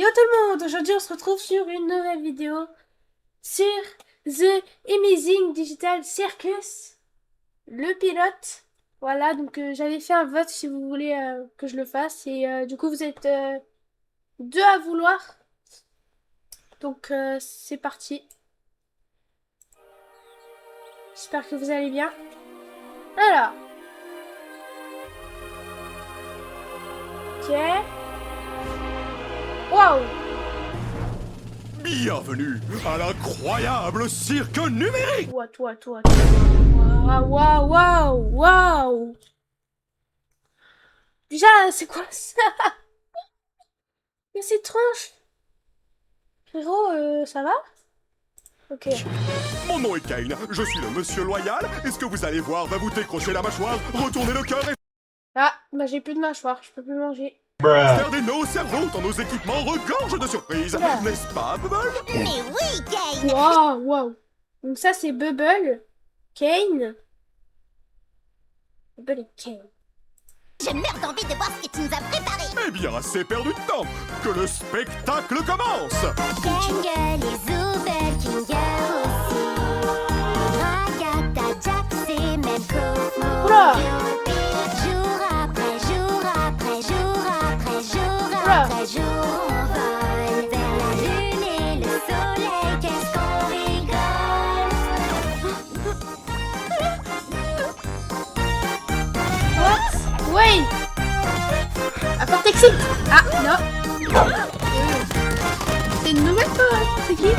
Yo tout le monde, aujourd'hui on se retrouve sur une nouvelle vidéo sur The Amazing Digital Circus, le pilote. Voilà, donc j'avais fait un vote si vous voulez que je le fasse et du coup vous êtes deux à vouloir. Donc c'est parti. J'espère que vous allez bien. Alors. Ok. Wow. Bienvenue à l'incroyable cirque numérique. Toi. Waouh. Déjà, c'est quoi ça? Mais c'est étrange. Frérot, ça va? Ok. Mon nom est Kane, je suis le monsieur loyal, et ce que vous allez voir va vous décrocher la mâchoire, retourner le cœur et Ah, bah j'ai plus de mâchoire, je peux plus manger. faire des nos cerveaux dans nos équipements regorge de surprises, Oula. n'est-ce pas, Bubble? Mais oui, Kane! Waouh. Donc ça c'est Bubble, Kane. Bubble et Kane. J'ai merde envie de voir ce que tu nous as préparé! Eh bien, assez perdu de temps, que le spectacle commence. Kane et Zoubel, Kinger aussi. Ragata, Jax et même Cosmo. Oula. Jour après jour après jour après jour Oula. après jour, on vole vers la lune et le soleil. Qu'est-ce qu'on rigole! What? Oui. Apporte exit. Ah, non. C'est une nouvelle quoi? C'est qui?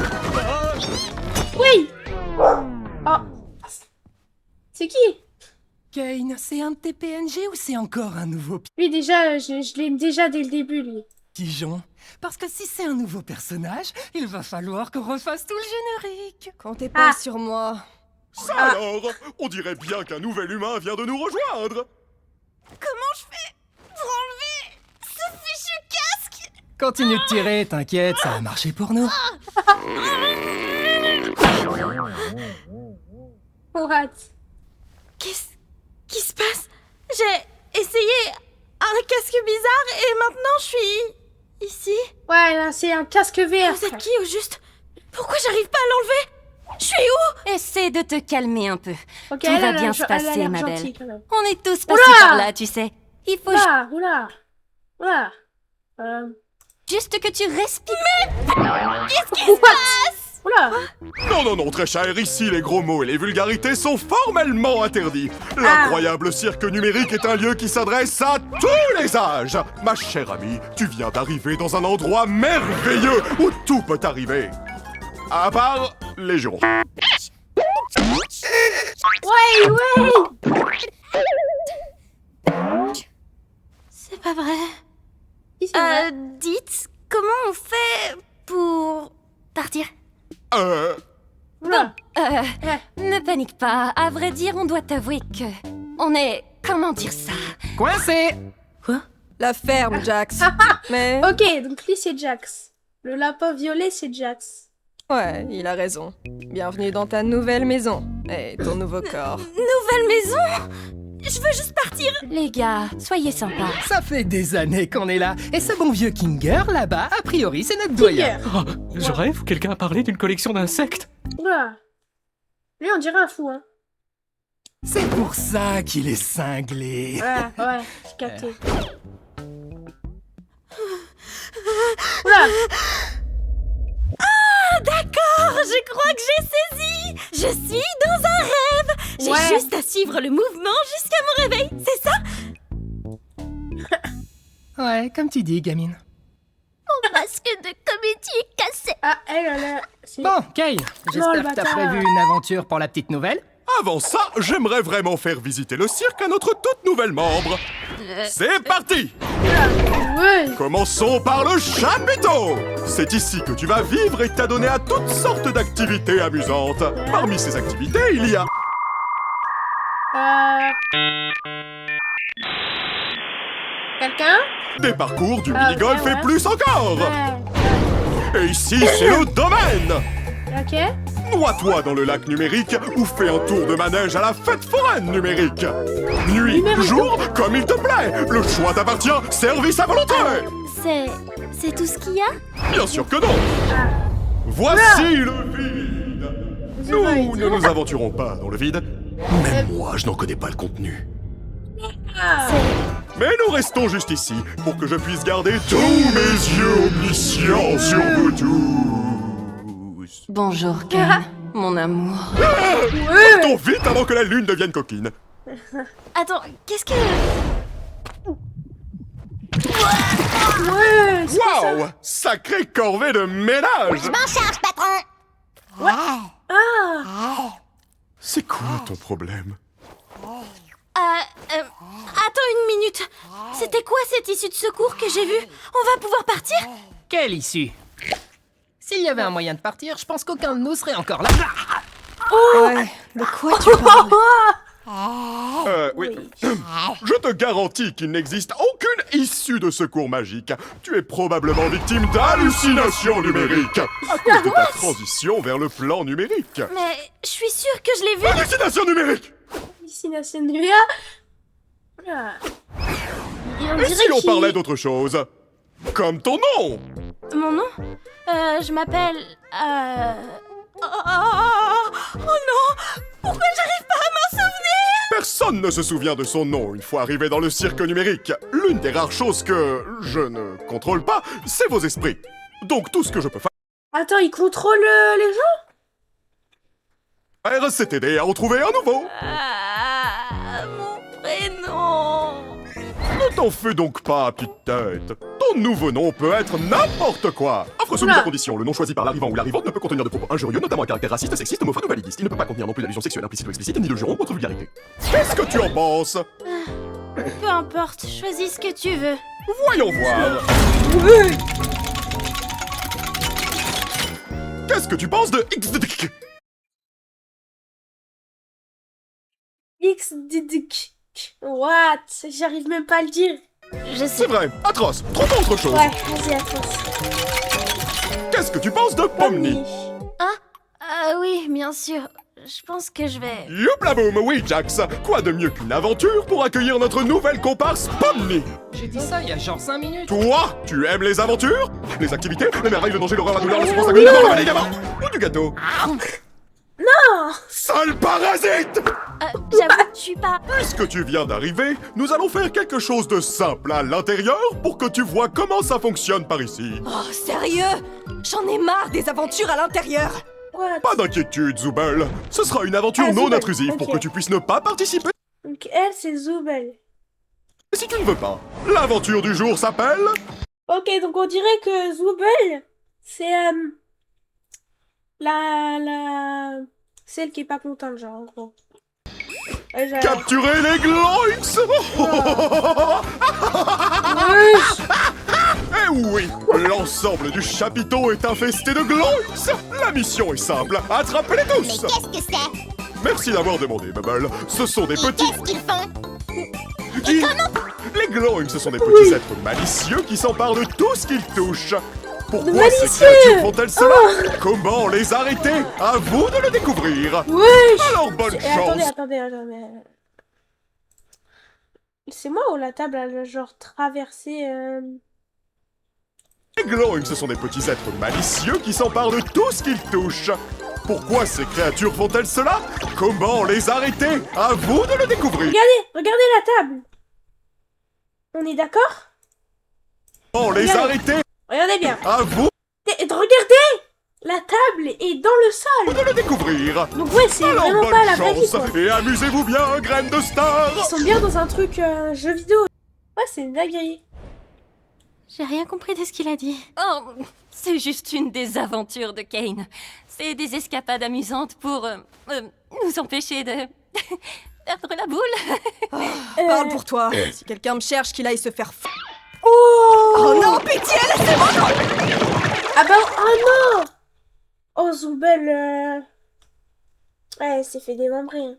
Oui. Oh. C'est qui? Kane, c'est un de tes PNG ou c'est encore un nouveau Lui déjà, je l'aime déjà dès le début lui. pigeon? Parce que si c'est un nouveau personnage, il va falloir qu'on refasse tout le générique. Comptez pas Ah. sur moi. Ça alors, on dirait bien qu'un nouvel humain vient de nous rejoindre. Comment je fais pour enlever ce fichu casque? Continue de tirer, t'inquiète, ça a marché pour nous. What? Qu'est-ce qui se passe? J'ai essayé un casque bizarre et maintenant je suis ici. Ouais, là c'est un casque VR. Vous êtes qui au juste? Pourquoi j'arrive pas à l'enlever? Je suis où? Essaie de te calmer un peu. Ok, Tout elle va a bien l'air- se elle a passer, l'air ma gentille, belle. quand même. On est tous passés Oula par là, tu sais. Il faut Oula. juste que tu respires. Oula. Non, très cher, ici les gros mots et les vulgarités sont formellement interdits. L'incroyable cirque numérique est un lieu qui s'adresse à tous les âges. Ma chère amie, tu viens d'arriver dans un endroit merveilleux où tout peut arriver. À part les jurons. Ouais. C'est pas vrai. Si, c'est vrai. Dites, comment on fait pour partir? Oula. Ne panique pas. À vrai dire, on doit t'avouer que on est, comment dire ça? Coincé! La ferme, Jax. Mais Ok, donc lui c'est Jax. Le lapin violet c'est Jax. ouais, il a raison. Bienvenue dans ta nouvelle maison et ton nouveau corps. Nouvelle maison? Je veux juste partir. Les gars, soyez sympas. Ça fait des années qu'on est là, et ce bon vieux Kinger, là-bas, a priori, c'est notre doyen. Kinger. Oh, je rêve où quelqu'un a parlé d'une collection d'insectes. Oula. Lui on dirait un fou hein. C'est pour ça qu'il est cinglé. Ouais, j'ai capté. Oula. D'accord, je crois que j'ai saisi. Je suis dans un rêve. J'ai Ouais. juste à suivre le mouvement jusqu'à mon réveil, c'est ça? Ouais, comme tu dis, gamine. Masque de comédie est cassé! Ah, elle a... c'est- Bon, Kane, le j'espère que t'as bâtard. prévu une aventure pour la petite nouvelle. Avant ça, j'aimerais vraiment faire visiter le cirque à notre toute nouvelle membre. C'est parti! Ouais. Commençons par le chapiteau! C'est ici que tu vas vivre et t'adonner à toutes sortes d'activités amusantes. Parmi ces activités, il y a... Quelqu'un? des parcours, du Ah, mini-golf ouais. et plus encore! Ouais. Et ici, c'est le domaine! Ok. Noie-toi dans le lac numérique ou fais un tour de manège à la fête foraine numérique. Nuit, jour, comme il te plaît. Le choix t'appartient, service à volonté. C'est tout ce qu'il y a? Bien sûr que non. Voici le vide. Nous ne nous aventurons pas dans le vide. Même moi, je n'en connais pas le contenu. Mais nous restons juste ici pour que je puisse garder tous mes yeux omniscients sur vous tous. Bonjour, Kane, mon amour. Partons vite avant que la lune devienne coquine. Attends, qu'est-ce que... Ouais, c'est ça. Waouh! Sacrée corvée de ménage! Je m'en charge, patron. Ah, C'est quoi ton problème? Attends une minute. C'était quoi cette issue de secours que j'ai vue? On va pouvoir partir? Quelle issue? S'il y avait un moyen de partir, je pense qu'aucun de nous serait encore là. Ouais, de quoi tu parles? Oui. Je te garantis qu'il n'existe aucune issue de secours magique. Tu es probablement victime d'hallucinations numériques à cause de ta transition vers le plan numérique. Mais je suis sûre que je l'ai vue. Hallucination numérique! Destination Nuea. Ah. Et on Et dirait si on qu'il- parlait d'autre chose? Comme ton nom! Mon nom? Je m'appelle... Oh non! Pourquoi j'arrive pas à m'en souvenir? Personne ne se souvient de son nom une fois arrivé dans le cirque numérique. L'une des rares choses que je ne contrôle pas, c'est vos esprits. Donc tout ce que je peux Attends, il contrôle les gens? faire, c'est t'aider à en trouver un nouveau. Mon prénom... Ne t'en fais donc pas, petite tête. Ton nouveau nom peut être n'importe quoi. Offre soumise Oula. à condition. Le nom choisi par l'arrivant ou l'arrivante ne peut contenir de propos injurieux, notamment à caractère raciste, sexiste, homophobe ou validiste. Il ne peut pas contenir non plus d'allusions sexuelles implicites ou explicites, ni de jurons ou autre vulgarité. Qu'est-ce que tu en penses? Peu importe, choisis ce que tu veux. Voyons voir. Oui. Qu'est-ce que tu penses de XDK? XDDK. What? J'arrive même pas à le dire. Je C'est sais... vrai, atroce. Trouve autre chose. Ouais, vas-y, attends. Qu'est-ce que tu penses de Pomni? oui, bien sûr. Je pense que je vais... Youpla boum, oui Jax. Quoi de mieux qu'une aventure pour accueillir notre nouvelle comparse Pomni? J'ai dit ça il y a genre 5 minutes. Toi, tu aimes les aventures? Les activités? Les merveilles, le danger, l'horreur, la douleur, le souffrance, la vie, la mort, le médicament? Ou du gâteau? Non. Sale parasite! J'avoue, je suis pas... Puisque tu viens d'arriver, nous allons faire quelque chose de simple à l'intérieur pour que tu vois comment ça fonctionne par ici. Oh, sérieux? J'en ai marre des aventures à l'intérieur. What? Pas d'inquiétude, Zoubel. Ce sera une aventure Ah, non Zoubel, intrusive pour ok. que tu puisses ne pas participer Donc elle, c'est Zoubel. si tu ne veux pas. L'aventure du jour s'appelle... Ok, donc on dirait que Zoubel, c'est celle qui est pas contente, genre, en gros. Ouais, genre... Capturer les Gloinks! Eh oui, l'ensemble du chapiteau est infesté de Gloinks! La mission est simple, attrapez-les Mais tous! qu'est-ce que c'est? Merci d'avoir demandé, Bubble. Ce sont des Et petits... qu'est-ce qu'ils font? Les Gloinks, ce sont des petits êtres malicieux qui s'emparent de tout ce qu'ils touchent. Pourquoi ces malicieux créatures font-elles cela? Comment les arrêter? À vous de le découvrir! Wesh. Alors bonne chance! Attendez. C'est moi ou la table a genre traversé Les Gloinks, ce sont des petits êtres malicieux qui s'emparent de tout ce qu'ils touchent. Pourquoi ces créatures font-elles cela? Comment les arrêter? À vous de le découvrir! Regardez la table. On est d'accord? Comment les Regardez. arrêter? Regardez bien. À vous Regardez! La table est dans le sol. de le découvrir! Donc ouais, c'est Alors vraiment bonne pas la vraie vie, chance quoi. et amusez-vous bien, graines de star! Ils sont bien dans un truc jeu vidéo. Ouais, c'est une dinguerie. J'ai rien compris de ce qu'il a dit. Oh, c'est juste une des aventures de Kane. C'est des escapades amusantes pour nous empêcher de perdre la boule. Parle pour toi. Si quelqu'un me cherche, qu'il aille se faire Oh, Oh non, pitié, laissez-moi! Ah bah, oh non. Oh, Zoubel, ouais, elle s'est fait démembrer. Hein.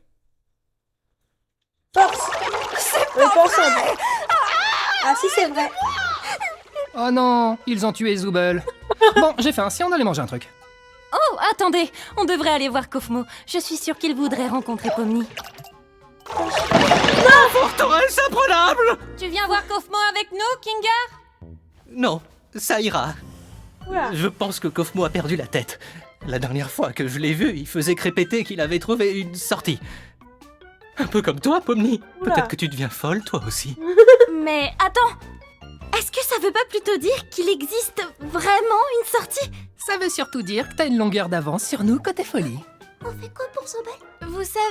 Force. C'est pas vrai. Ah si, c'est vrai. Oh non, ils ont tué Zoubel. Bon, j'ai faim, si on allait manger un truc. Oh, attendez, on devrait aller voir Kofmo. Je suis sûre qu'il voudrait rencontrer Pomni. Forteresse imprenable! Tu viens voir Kofmo avec nous, Kinga? Non, ça ira. Oula. Je pense que Kofmo a perdu la tête. La dernière fois que je l'ai vu, il faisait crépéter qu'il avait trouvé une sortie. Un peu comme toi, Pomni. Oula. Peut-être que tu deviens folle, toi aussi. Mais attends, est-ce que ça veut pas plutôt dire qu'il existe vraiment une sortie? Ça veut surtout dire que t'as une longueur d'avance sur nous côté folie. On fait quoi pour s'embêter? Vous savez,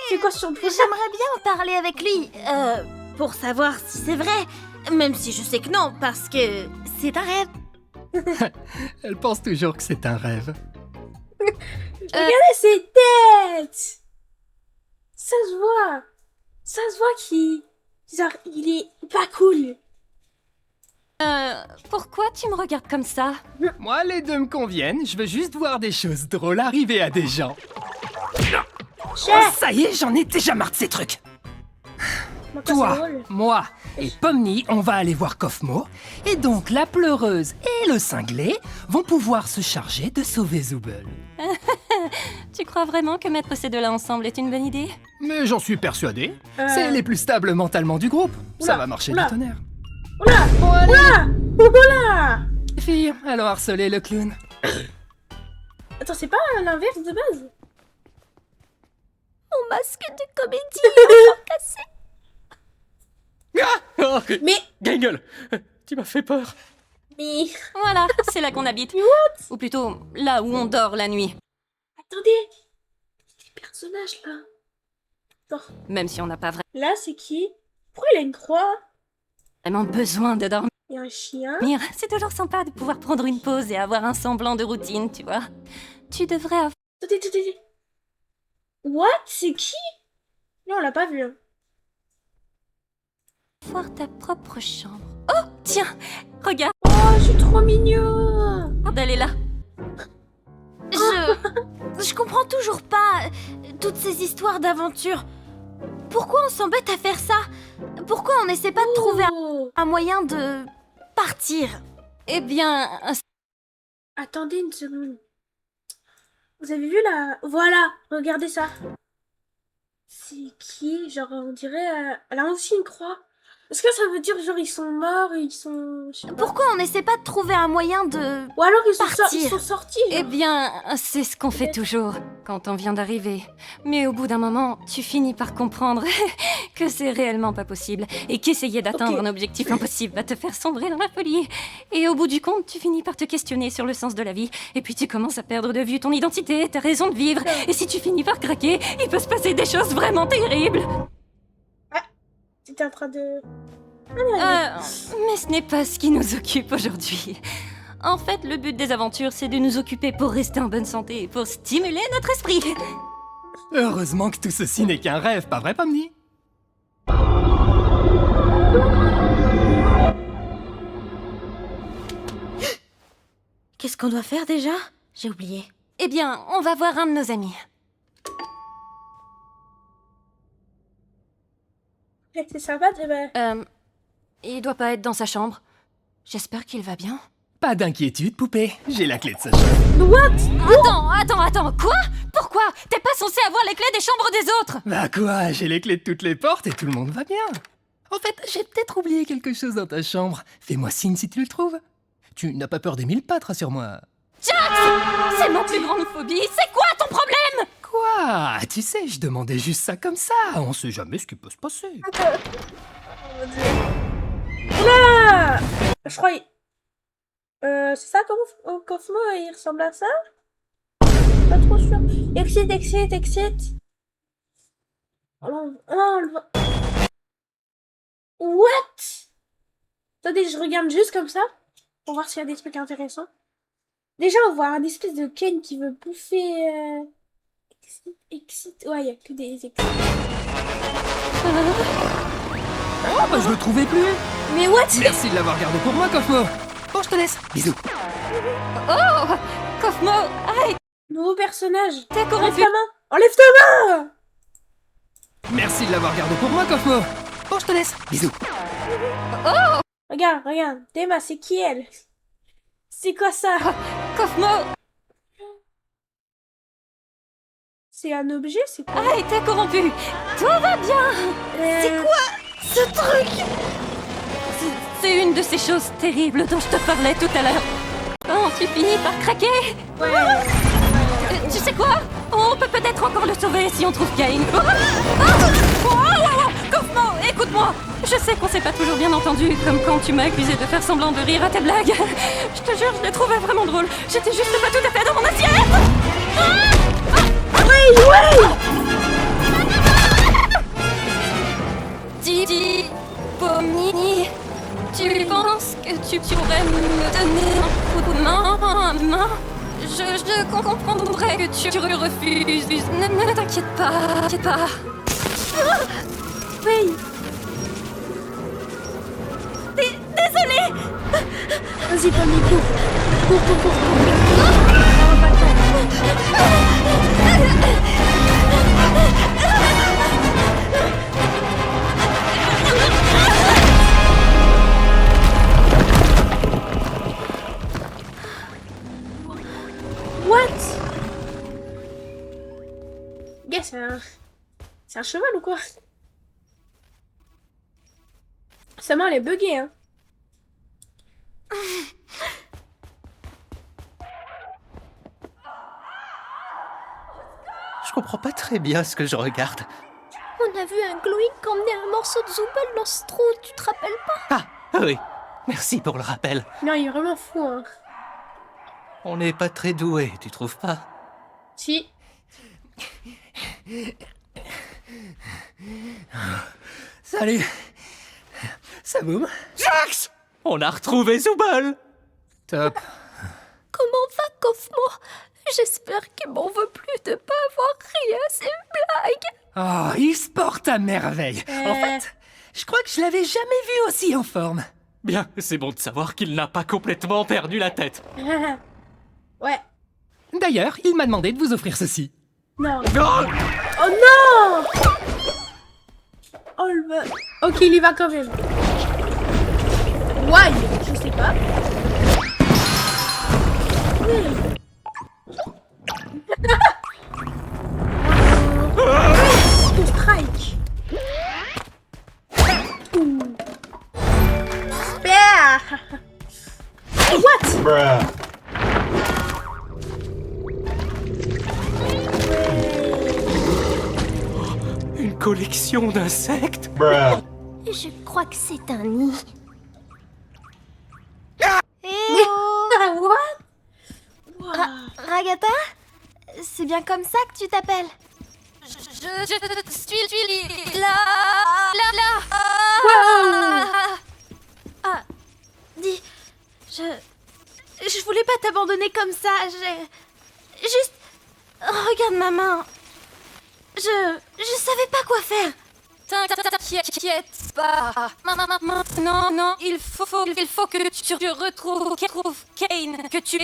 C'est quoi sur le prochain? j'aimerais bien en parler avec lui, pour savoir si c'est vrai, même si je sais que non, parce que c'est un rêve. Elle pense toujours que c'est un rêve. Regardez ses têtes! Ça se voit! Ça se voit qu'il... Genre, il est pas cool. Pourquoi tu me regardes comme ça? Moi, les deux me conviennent. Je veux juste voir des choses drôles arriver à des gens. Oh, ça y est, j'en ai déjà marre de ces trucs. Moi, quand c'est Toi, drôle. moi et Pomni, on va aller voir Kofmo. Et donc, la pleureuse et le cinglé vont pouvoir se charger de sauver Zooble. Tu crois vraiment que mettre ces deux-là ensemble est une bonne idée? Mais j'en suis persuadé. C'est les plus stables mentalement du groupe. Ça Oula, va marcher oula. du tonnerre. Oula! Bon, allez, Oula! les filles, allons harceler le clown. Attends, c'est pas l'inverse de base? Mon masque de comédie cassé. Oh, Mais... Gangle, tu m'as fait peur. Mais... Voilà, c'est là qu'on habite. Ou plutôt, là où on dort la nuit. Attendez! Les personnages, là. Attends. Même si on n'a pas Là, c'est qui? Pourquoi il a une croix? vraiment besoin de dormir. Il y a un chien. C'est toujours sympa de pouvoir prendre une pause et avoir un semblant de routine, tu vois. Tu devrais Attendez. What? C'est qui? Non, on l'a pas vu. Hein. avoir ta propre chambre. Oh, tiens, regarde, Oh, je suis trop mignon! elle est là. Je comprends toujours pas toutes ces histoires d'aventure. Pourquoi on s'embête à faire ça? Pourquoi on n'essaie pas de trouver Oh. un moyen de partir? Eh bien, Attendez une seconde. Vous avez vu là? Voilà, regardez ça. C'est qui? Genre, on dirait... Elle a aussi une croix. Est-ce que ça veut dire genre ils sont morts, ils sont... je sais pas. Pourquoi on n'essaie pas de trouver un moyen de... Ou alors ils Partir. sont sortis. eh genre. bien, c'est ce qu'on fait toujours quand on vient d'arriver. Mais au bout d'un moment, tu finis par comprendre que c'est réellement pas possible et qu'essayer d'atteindre Ok. un objectif impossible va te faire sombrer dans la folie. Et au bout du compte, tu finis par te questionner sur le sens de la vie. Et puis tu commences à perdre de vue ton identité, ta raison de vivre. Et si tu finis par craquer, il peut se passer des choses vraiment terribles. T'étais en train de... Mais ce n'est pas ce qui nous occupe aujourd'hui. En fait, le but des aventures, c'est de nous occuper pour rester en bonne santé et pour stimuler notre esprit. Heureusement que tout ceci n'est qu'un rêve, pas vrai, Pomni? Qu'est-ce qu'on doit faire déjà? J'ai oublié. Eh bien, on va voir un de nos amis. C'est sympa de... Il doit pas être dans sa chambre. J'espère qu'il va bien. Pas d'inquiétude, poupée. J'ai la clé de sa chambre. Attends, quoi? Pourquoi? T'es pas censé avoir les clés des chambres des autres? Bah quoi, j'ai les clés de toutes les portes et tout le monde va bien. En fait, j'ai peut-être oublié quelque chose dans ta chambre. Fais-moi signe si tu le trouves. Tu n'as pas peur des mille pattes, rassure-moi. C'est mon plus grande phobie. C'est quoi ton problème? Quoi? Tu sais, je demandais juste ça comme ça. On sait jamais ce qui peut se passer. Oula! Je crois... c'est ça comme Kofmo, il ressemble à ça? Pas trop sûr. Exit. Oh, on le voit. What? Attendez, je regarde juste comme ça pour voir s'il y a des trucs intéressants. Déjà, on voit un espèce de Ken qui veut bouffer... Exit. Ouais, il y a que des exits. Ah bah je le trouvais plus. Mais what? Merci de l'avoir gardé pour moi, Kofmo. Bon, je te laisse. Bisous. Oh, Kofmo, arrête. Nouveau personnage. T'es Enlève corrompu. ta main. Enlève ta main. Merci de l'avoir gardé pour moi, Kofmo. Bon, je te laisse. Bisous. Regarde. Théma, c'est qui elle? C'est quoi ça? Kofmo, C'est un objet, c'est quoi? Ah, et t'es corrompu. Tout va bien. C'est Ce truc. C'est une de ces choses terribles dont je te parlais tout à l'heure. Oh, tu finis par craquer. Ouais. Tu sais quoi? On peut peut-être encore le sauver si on trouve Kane. Kaufman, écoute-moi. Je sais qu'on s'est pas toujours bien entendu, comme quand tu m'as accusé de faire semblant de rire à tes blagues. Je te jure, je les trouvais vraiment drôles. J'étais juste pas tout à fait dans mon assiette. Didi, Pomni, tu penses que tu pourrais me donner un coup de main? Je comprendrais que tu refuses. Ne t'inquiète pas. Oui. Désolée. Vas-y, Pomni, cours. On va pas le faire. What? Gars, c'est un cheval ou quoi? Sa main, elle est buggée, hein. Je comprends pas très bien ce que je regarde. On a vu un Gloink emmener un morceau de Zooble dans ce trou, tu te rappelles pas? Ah, oui. Merci pour le rappel. Non, il est vraiment fou, hein. On n'est pas très doués, tu trouves pas? Si. Salut. Ça boum? Jax! On a retrouvé Zooble! Top. Comment va, Kaufman? J'espère qu'il m'en veut plus de pas avoir ri à ces blagues. Oh, il se porte à merveille. En fait, je crois que je l'avais jamais vu aussi en forme. Bien, c'est bon de savoir qu'il n'a pas complètement perdu la tête. Ouais. D'ailleurs, il m'a demandé de vous offrir ceci. Non. Oh! Oh non! Oh le... Ok, il y va quand même. Why? Je sais pas. Ton strike. Super. What? Une collection d'insectes? Je crois que c'est un nid. What? Ragata? C'est bien comme ça que tu t'appelles? Je suis là. Dis, je voulais pas t'abandonner comme ça, juste... Regarde ma main. Je savais pas quoi faire. T'inquiète pas. Non, il faut que tu retrouves Kane, que tu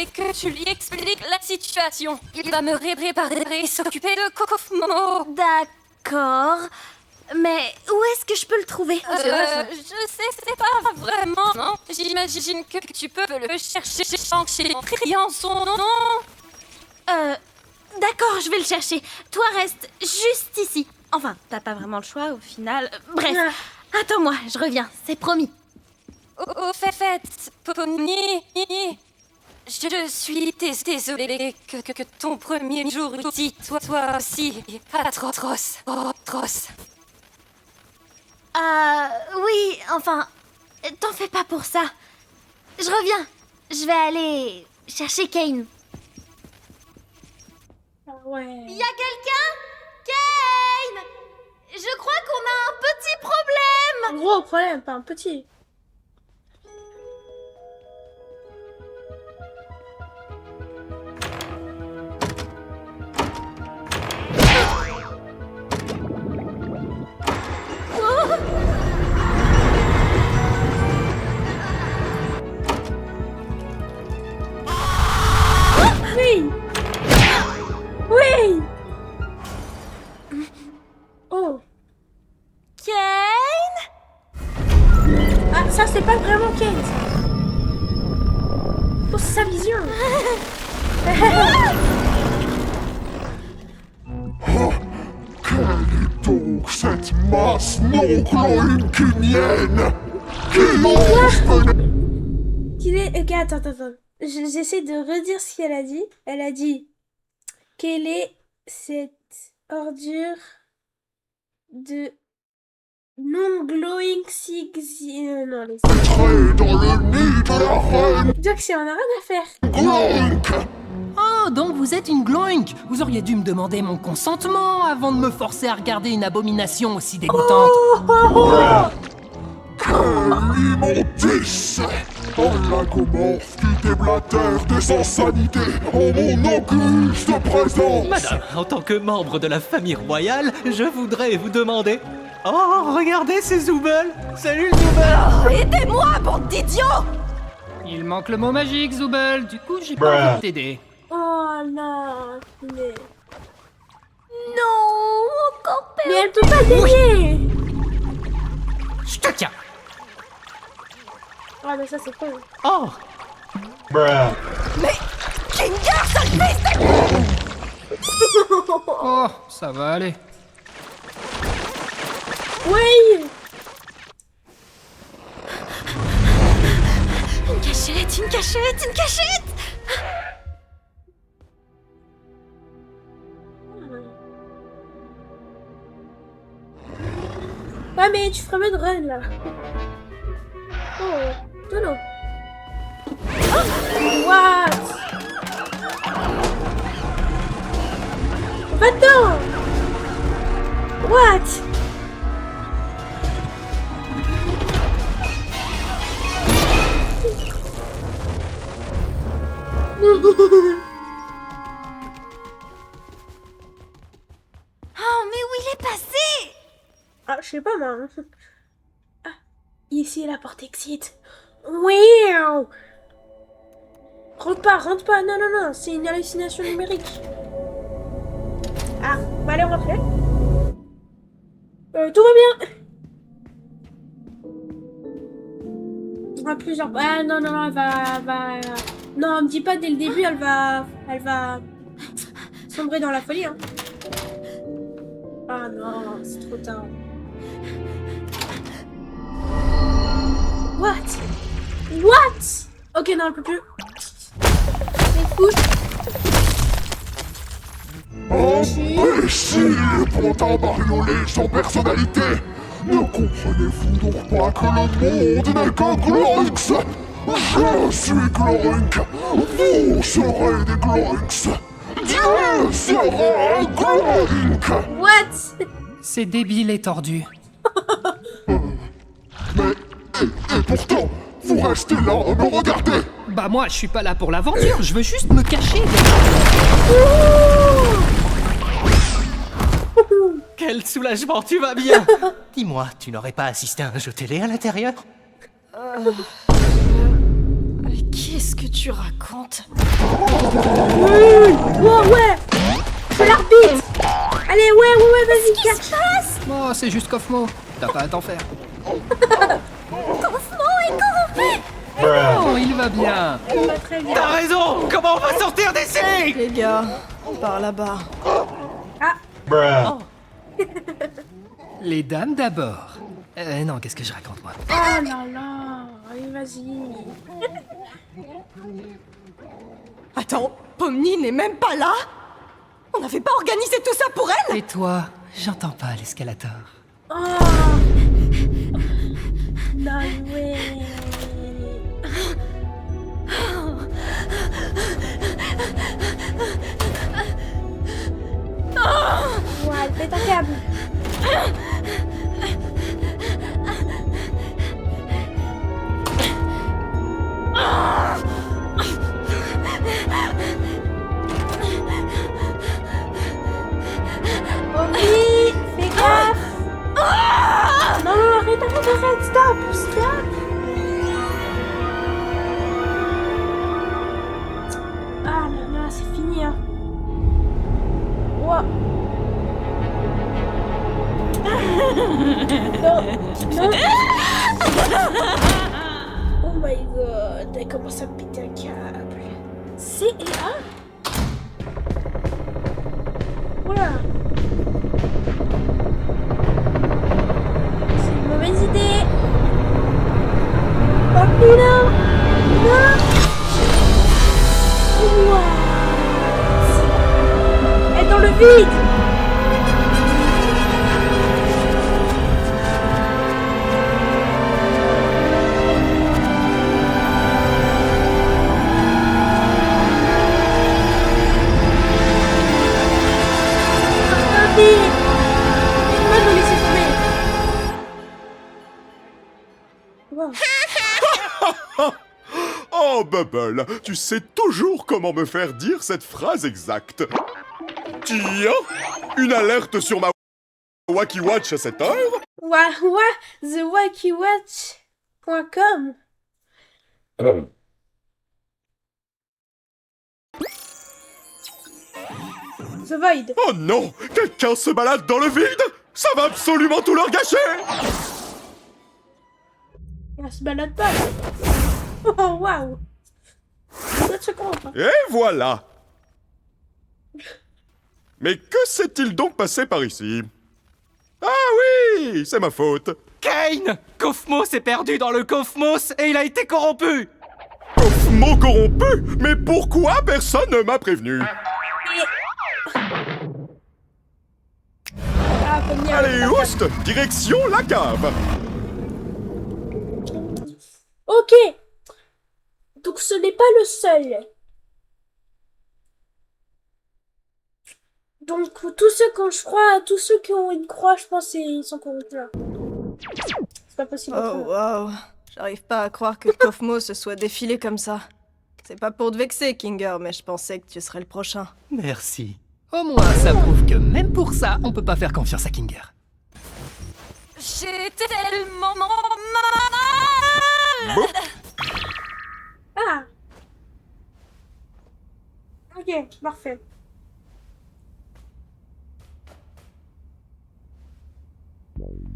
lui expliques la situation. Il va me réparer et s'occuper de Kaufman. D'accord. Mais où est-ce que je peux le trouver? Je sais, c'est pas vraiment, non? J'imagine que tu peux le chercher en criant son nom. D'accord, je vais le chercher. Toi, reste juste ici. Enfin, t'as pas vraiment le choix au final. Bref, attends-moi, je reviens, c'est promis. Au fait, Pomni, je suis désolée que ton premier jour ici, toi aussi, atroce. Oui, enfin, t'en fais pas pour ça. Je reviens. Je vais aller chercher Kane. Ouais. Y a quelqu'un? Kane! Je crois qu'on a un petit problème. Un gros problème, pas un petit. Oui! Oui! Oh! Kane? Ah, ça c'est pas vraiment Kane, ça. Oh, c'est sa vision. masse non cloïnkinienne qui ose mener... Ok, attends. J'essaie de redire ce qu'elle a dit. Elle a dit... Quelle est cette ordure de non-glowing six... non, les... Entrer dans le nid de la reine Dire que c'est on a rien à faire. Gloink. Oh, donc vous êtes une gloink. Vous auriez dû me demander mon consentement avant de me forcer à regarder une abomination aussi dégoûtante. Quelle immondice! Un lagomorphe qui déblatère des insanités en mon auguste présence! Madame, en tant que membre de la famille royale, je voudrais vous demander... Oh, regardez ces Zoubel! Salut Zoubel! Aidez-moi, bande d'idiots! Il manque le mot magique, Zoubel. Du coup, j'ai pas envie de t'aider. Oh non, mais... Non, encore pire. Mais elle peut pas t'aider. Je te tiens. Ah mais ça c'est pas... Oh! Mais Kinger, sale fils de... Oh, ça va aller. Oui. Une cachette, une cachette, une cachette. Ouais mais tu ferais mieux de run là. Oh, Dono. What? Va-t'en. What? Oh, mais où il est passé? Ah, je sais pas moi. Ah, ici la porte exit. Oui. Rentre pas. Non, c'est une hallucination numérique. Ah, bah allez, on va faire. Tout va bien. On a plusieurs... Ah, non, elle va... Non, me dis pas dès le début, elle va sombrer dans la folie, hein. Ah non, c'est trop tard. What? Ok, non, elle peut plus. Écoute. Imbécile, pantin bariolé sans personnalité! Ne comprenez-vous donc pas que le monde n'est qu'un Gloinx? Je suis Gloink! Vous serez des Gloinx! Dieu sera un Gloink! What? C'est débile et tordu. Mais, et pourtant, vous restez là à me regarder! Bah moi, je suis pas là pour l'aventure, je veux juste me cacher. Quel soulagement, tu vas bien! Dis-moi, tu n'aurais pas assisté à un jeu télé à l'intérieur? Mais qu'est-ce que tu racontes? Ouais! C'est l'arbitre! Allez, ouais, vas-y, catch! Oh, c'est juste Kaufmo. T'as pas à t'en faire. Kaufmo est corrompu. Oh, il va bien. Pas très bien. T'as raison! Comment on va sortir d'ici? Les gars, par là-bas. Les dames d'abord. Non, qu'est-ce que je raconte, moi? Oh là, allez, vas-y. Attends, Pomni n'est même pas là? On n'avait pas organisé tout ça pour elle? Et toi, j'entends pas l'escalator. Oh! No way! Ouais, pète un câble! Oh oui! Fais gaffe! Non, arrête, stop! Ah là, c'est fini, hein. Wow. Non. Oh my god, elle commence à me péter un câble. C et A? Voilà. Non. Non. What? Elle est dans le vide. Oh, Bubble, tu sais toujours comment me faire dire cette phrase exacte. Tiens, une alerte sur ma Wacky Watch à cette heure. TheWackyWatch.com. The Void. Oh non, quelqu'un se balade dans le vide. Ça va absolument tout leur gâcher. Elle se balade pas. Oh, waouh. 7 secondes. Et voilà. Mais que s'est-il donc passé par ici? Ah oui, c'est ma faute. Kane! Kaufmo s'est perdu dans le Kaufmos et il a été corrompu! Kaufmo corrompu? Mais pourquoi personne ne m'a prévenu? Ah, comme hier, Allez, oust, direction la cave. Ok. Donc ce n'est pas le seul. Donc tous ceux tous ceux qui ont une croix, je pense, ils sont corrompus là. C'est pas possible. Oh waouh, j'arrive pas à croire que Kaufmo se soit défilé comme ça. C'est pas pour te vexer, Kinger, mais je pensais que tu serais le prochain. Merci. Au moins, ça prouve que même pour ça, on peut pas faire confiance à Kinger. J'ai tellement mal. Bon. Ah. Ok, parfait.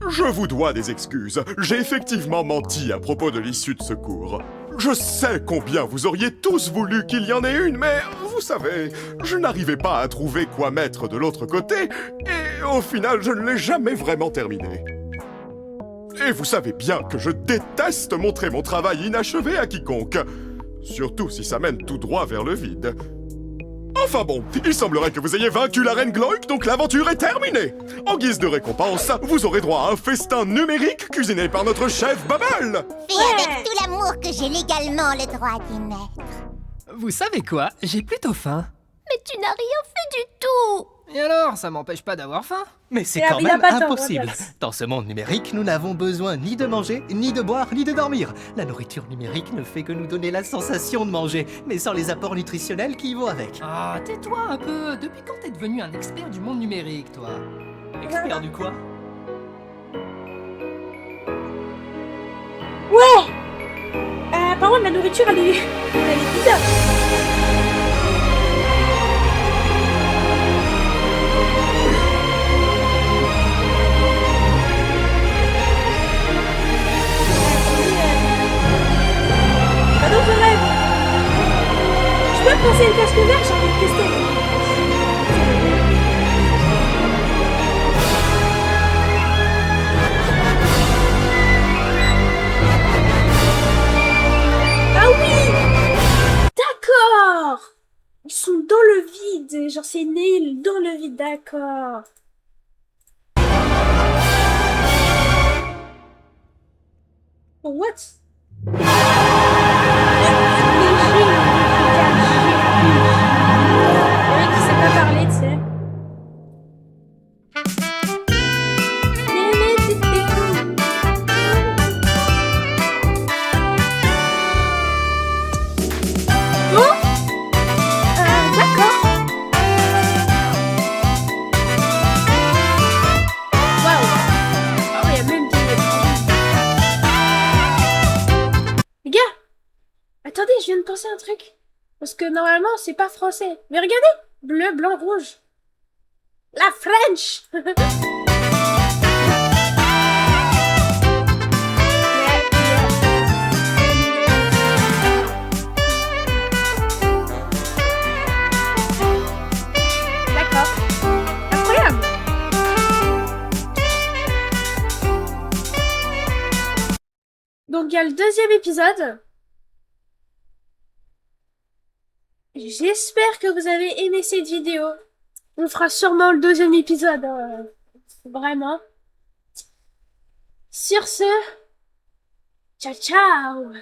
Je vous dois des excuses. J'ai effectivement menti à propos de l'issue de secours. Je sais combien vous auriez tous voulu qu'il y en ait une, mais vous savez, je n'arrivais pas à trouver quoi mettre de l'autre côté, et au final, je ne l'ai jamais vraiment terminé. Et vous savez bien que je déteste montrer mon travail inachevé à quiconque, surtout si ça mène tout droit vers le vide. Enfin bon, il semblerait que vous ayez vaincu la reine Gloik, donc l'aventure est terminée. En guise de récompense, vous aurez droit à un festin numérique cuisiné par notre chef Bubble. Et avec tout l'amour que j'ai légalement le droit d'y mettre. Vous savez quoi? J'ai plutôt faim. Mais tu n'as rien fait du tout. Et alors, ça m'empêche pas d'avoir faim? Mais c'est Et quand il a même pas de temps, impossible. voilà. Dans ce monde numérique, nous n'avons besoin ni de manger, ni de boire, ni de dormir. La nourriture numérique ne fait que nous donner la sensation de manger, mais sans les apports nutritionnels qui y vont avec. Ah, tais-toi un peu. Depuis quand t'es devenu un expert du monde numérique, toi? Expert du quoi? Ouais. Par contre, la nourriture, elle est bizarre. Dans ce rêve, je peux passer le casque vert, j'ai envie de tester. Ah oui! D'accord! Ils sont dans le vide, genre c'est né dans le vide, d'accord. What? Le mec qui sait pas parler, tu sais. Oh, d'accord. Waouh. Ah ouais, il y a même des... Les gars, attendez, je viens de penser à un truc. Parce que normalement, c'est pas français. Mais regardez, bleu, blanc, rouge. La French. D'accord. Incroyable. Donc il y a le deuxième épisode. J'espère que vous avez aimé cette vidéo. On fera sûrement le deuxième épisode. Vraiment. Sur ce, ciao ciao.